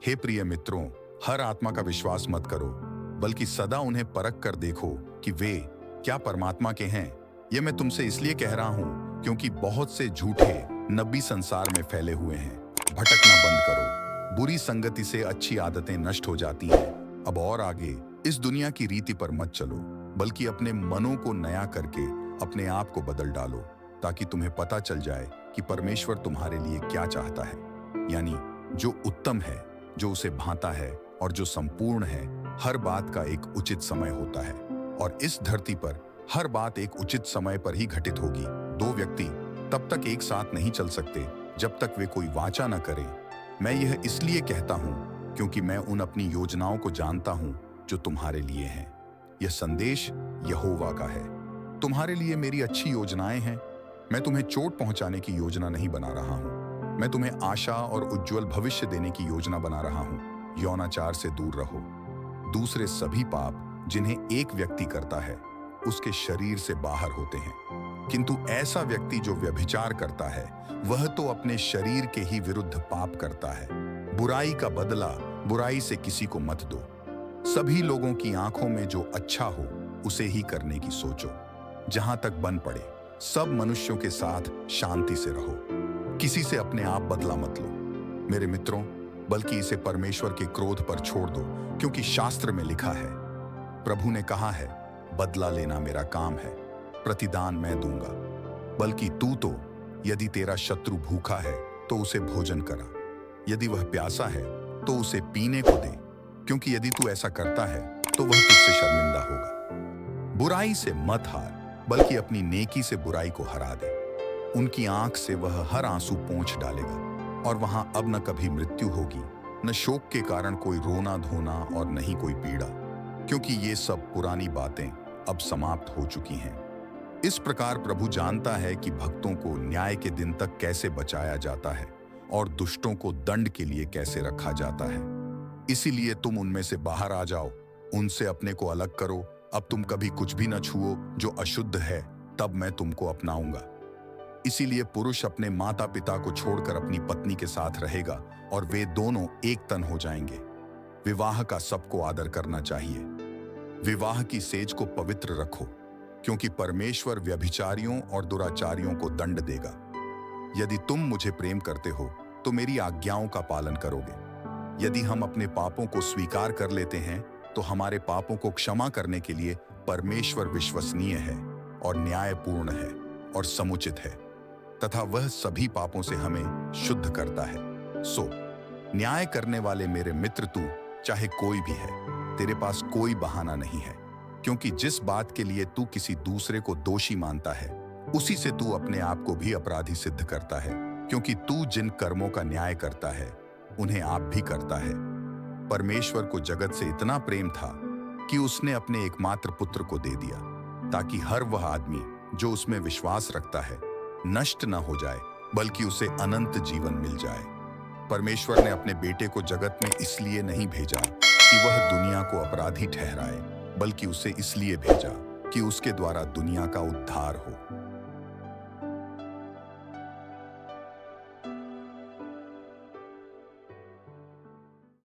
हे प्रिय मित्रों, हर आत्मा का विश्वास मत करो, बल्कि सदा उन्हें परख कर देखो कि वे क्या परमात्मा के हैं। यह मैं तुमसे इसलिए कह रहा हूं क्योंकि बहुत से झूठे नबी संसार में फैले हुए हैं। भटकना बंद करो, बुरी संगति से अच्छी आदतें नष्ट हो जाती हैं। अब और आगे इस दुनिया की रीति पर मत चलो, बल्कि अपने मनों को नया करके अपने आप को बदल डालो, ताकि तुम्हें पता चल जाए कि परमेश्वर तुम्हारे लिए क्या चाहता है। यानी जो उत्तम है, जो उसे भाता है और जो संपूर्ण है। हर बात का एक उचित समय होता है और इस धरती पर हर बात एक उचित समय पर ही घटित होगी। दो व्यक्ति तब तक एक साथ नहीं चल सकते जब तक वे कोई वाचा न करें। मैं यह इसलिए कहता हूं क्योंकि मैं उन अपनी योजनाओं को जानता हूं जो तुम्हारे लिए हैं। यह संदेश यहोवा का है। तुम्हारे लिए मेरी अच्छी योजनाएं हैं। मैं तुम्हें चोट पहुंचाने की योजना नहीं बना रहा हूं। मैं तुम्हें आशा और उज्जवल भविष्य देने की योजना बना रहा हूं। यौनाचार से दूर रहो। दूसरे सभी पाप जिन्हें एक व्यक्ति करता है उसके शरीर से बाहर होते हैं, किंतु ऐसा व्यक्ति जो व्यभिचार करता है वह तो अपने शरीर के ही विरुद्ध पाप करता है। बुराई का बदला बुराई से किसी को मत दो। सभी लोगों की आंखों में जो अच्छा हो उसे ही करने की सोचो। जहां तक बन पड़े सब मनुष्यों के साथ शांति से रहो। किसी से अपने आप बदला मत लो मेरे मित्रों, बल्कि इसे परमेश्वर के क्रोध पर छोड़ दो, क्योंकि शास्त्र में लिखा है, प्रभु ने कहा है, बदला लेना मेरा काम है, प्रतिदान मैं दूंगा। बल्कि तू तो यदि तेरा शत्रु भूखा है तो उसे भोजन करा, यदि वह प्यासा है तो उसे पीने को दे, क्योंकि यदि तू ऐसा करता है तो वह तुझसे शर्मिंदा होगा। बुराई से मत हार, बल्कि अपनी नेकी से बुराई को हरा दे। उनकी आंख से वह हर आंसू पोंछ डालेगा और वहां अब न कभी मृत्यु होगी, न शोक के कारण कोई रोना धोना और नहीं कोई पीड़ा, क्योंकि ये सब पुरानी बातें अब समाप्त हो चुकी हैं। इस प्रकार प्रभु जानता है कि भक्तों को न्याय के दिन तक कैसे बचाया जाता है और दुष्टों को दंड के लिए कैसे रखा जाता है। इसीलिए तुम उनमें से बाहर आ जाओ, उनसे अपने को अलग करो। अब तुम कभी कुछ भी न छुओ जो अशुद्ध है, तब मैं तुमको अपनाऊंगा। इसीलिए पुरुष अपने माता पिता को छोड़कर अपनी पत्नी के साथ रहेगा और वे दोनों एक तन हो जाएंगे। विवाह का सबको आदर करना चाहिए। विवाह की सेज को पवित्र रखो, क्योंकि परमेश्वर व्यभिचारियों और दुराचारियों को दंड देगा। यदि तुम मुझे प्रेम करते हो तो मेरी आज्ञाओं का पालन करोगे। यदि हम अपने पापों को स्वीकार कर लेते हैं तो हमारे पापों को क्षमा करने के लिए परमेश्वर विश्वसनीय है और न्यायपूर्ण है और समुचित है, तथा वह सभी पापों से हमें शुद्ध करता है। सो न्याय करने वाले मेरे मित्र, तू चाहे कोई भी है, तेरे पास कोई बहाना नहीं है, क्योंकि जिस बात के लिए तू किसी दूसरे को दोषी मानता है उसी से तू अपने आप को भी अपराधी सिद्ध करता है, क्योंकि तू जिन कर्मों का न्याय करता है उन्हें आप भी करता है। परमेश्वर को जगत से इतना प्रेम था कि उसने अपने एकमात्र पुत्र को दे दिया, ताकि हर वह आदमी जो उसमें विश्वास रखता है नष्ट न हो जाए, बल्कि उसे अनंत जीवन मिल जाए। परमेश्वर ने अपने बेटे को जगत में इसलिए नहीं भेजा कि वह दुनिया को अपराधी ठहराए, बल्कि उसे इसलिए भेजा कि उसके द्वारा दुनिया का उद्धार हो।